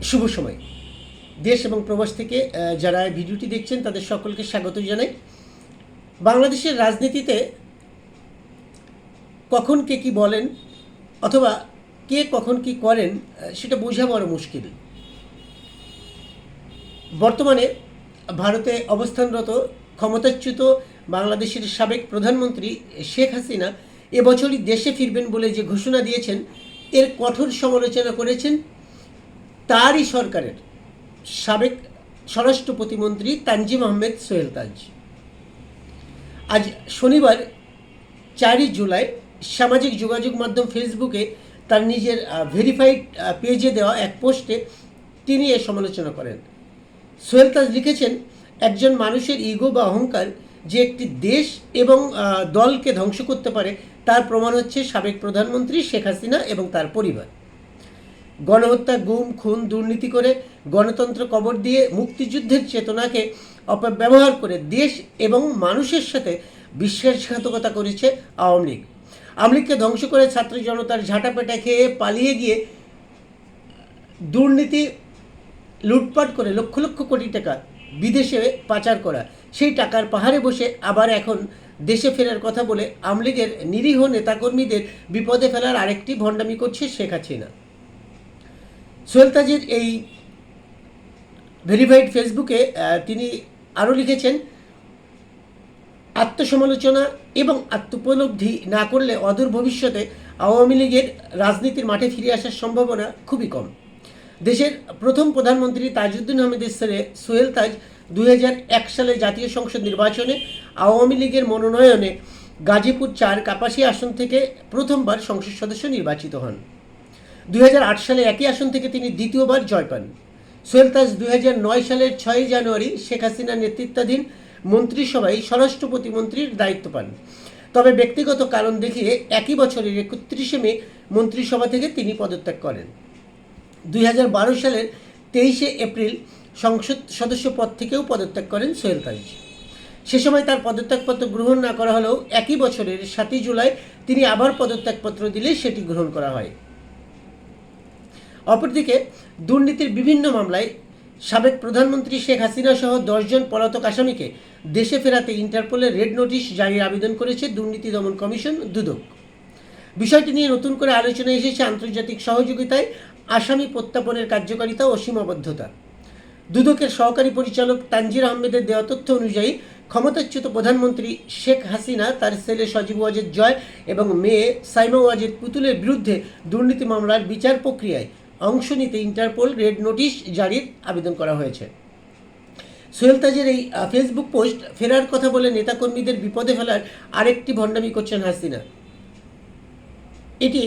শুভ সময়। দেশ এবং প্রবাস থেকে যারা ভিডিওটি দেখছেন তাদের সকলকে স্বাগত জানাই। বাংলাদেশের রাজনীতিতে কখন কে কী বলেন অথবা কে কখন কী করেন সেটা বোঝা বড় মুশকিল। বর্তমানে ভারতে অবস্থানরত ক্ষমতাচ্যুত বাংলাদেশের সাবেক প্রধানমন্ত্রী শেখ হাসিনা এবছরই দেশে ফিরবেন বলে যে ঘোষণা দিয়েছেন, এর কঠোর সমালোচনা করেছেন তারই সরকারের সাবেক স্বরাষ্ট্র প্রতিমন্ত্রী তানজিম আহমেদ সোহেল তাজ। আজ শনিবার 4 জুলাই সামাজিক যোগাযোগ মাধ্যম ফেসবুকে তার নিজের ভেরিফাইড পেজে দেওয়া এক পোস্টে তিনি এ সমালোচনা করেন। সোহেল তাজ লিখেছেন, একজন মানুষের ইগো বা অহংকার যে একটি দেশ এবং দলকে ধ্বংস করতে পারে তার প্রমাণ হচ্ছে সাবেক প্রধানমন্ত্রী শেখ হাসিনা এবং তার পরিবার। গণহত্যা, গুম, খুন, দুর্নীতি করে গণতন্ত্র কবর দিয়ে মুক্তিযুদ্ধের চেতনাকে অপব্যবহার করে দেশ এবং মানুষের সাথে বিশ্বাসঘাতকতা করেছে আওয়ামী লীগ। আওয়ামী লীগকে ধ্বংস করে ছাত্র জনতার ঝাঁটাপেটা খেয়ে পালিয়ে গিয়ে দুর্নীতি লুটপাট করে লক্ষ লক্ষ কোটি টাকা বিদেশে পাচার করা, সেই টাকার পাহাড়ে বসে আবার এখন দেশে ফেরার কথা বলে আওয়ামী লীগের নিরীহ নেতাকর্মীদের বিপদে ফেলার আরেকটি ভণ্ডামি করছে শেখ হাসিনা। সোহেল তাজের এই ভেরিফাইড ফেসবুকে তিনি আরও লিখেছেন, আত্মসমালোচনা এবং আত্মোপলব্ধি না করলে অদূর ভবিষ্যতে আওয়ামী লীগের রাজনীতির মাঠে ফিরে আসার সম্ভাবনা খুবই কম। দেশের প্রথম প্রধানমন্ত্রী তাজউদ্দিন আহমেদের ছেলে সোহেল তাজ 2001 সালে জাতীয় সংসদ নির্বাচনে আওয়ামী লীগের মনোনয়নে গাজীপুর 4 কাপাসিয়া আসন থেকে প্রথমবার সংসদ সদস্য নির্বাচিত হন। 2008 সালে একই আসন থেকে তিনি দ্বিতীয়বার জয় পান। সোহেল তাজ 2009 সালের 6 জানুয়ারি শেখ হাসিনার নেতৃত্বাধীন মন্ত্রিসভায় স্বরাষ্ট্র প্রতিমন্ত্রীর দায়িত্ব পান। তবে ব্যক্তিগত কারণ দেখিয়ে একই বছরের 31 মে মন্ত্রিসভা থেকে তিনি পদত্যাগ করেন। 2012 সালের 23 এপ্রিল সংসদ সদস্য পদ থেকেও পদত্যাগ করেন সোহেল তাজ। সে সময় তার পদত্যাগপত্র গ্রহণ না করা হলেও একই বছরের 7 জুলাই তিনি আবার পদত্যাগপত্র দিলে সেটি গ্রহণ করা হয়। অপরদিকে দুর্নীতির বিভিন্ন মামলায় সাবেক প্রধানমন্ত্রী শেখ হাসিনা সহ 10 জন পলাতক আসামিকে দেশে ফেরাতে ইন্টারপোলের রেড নোটিশ জারির আবেদন করেছে দুর্নীতি দমন কমিশন দুদক। বিষয়টি নিয়ে নতুন করে আলোচনায় এসেছে আন্তর্জাতিক সহযোগিতায় আসামি প্রত্যাপনের কার্যকারিতা ও সীমাবদ্ধতা। দুদকের সহকারী পরিচালক তানজির আহমেদের দেওয়া তথ্য অনুযায়ী ক্ষমতাচ্যুত প্রধানমন্ত্রী শেখ হাসিনা তার ছেলে সজীব ওয়াজেদ জয় এবং মেয়ে সাইমা ওয়াজেদ পুতুলের বিরুদ্ধে দুর্নীতি মামলার বিচার প্রক্রিয়ায় অংশ নিতে ইন্টারপোল রেড নোটিশ জারির আবেদন করা হয়েছে। সোহেল তাজের এই ফেসবুক পোস্ট ফেরার কথা বলে নেতাকর্মীদের বিপদে ফেলার আরেকটি ভণ্ডামি করছেন হাসিনা। এটি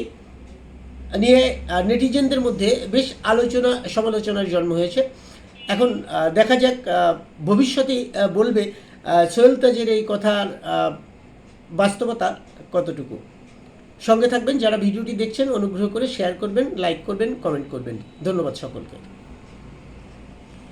নিয়ে নেটিজেনদের মধ্যে বেশ আলোচনা সমালোচনার জন্ম হয়েছে। এখন দেখা যাক ভবিষ্যতে বলবে সোহেল তাজের এই কথার বাস্তবতা কতটুকু। সঙ্গে থাকবেন। যারা ভিডিওটি দেখছেন অনুগ্রহ করে শেয়ার করবেন, লাইক করবেন, কমেন্ট করবেন। ধন্যবাদ সকলকে।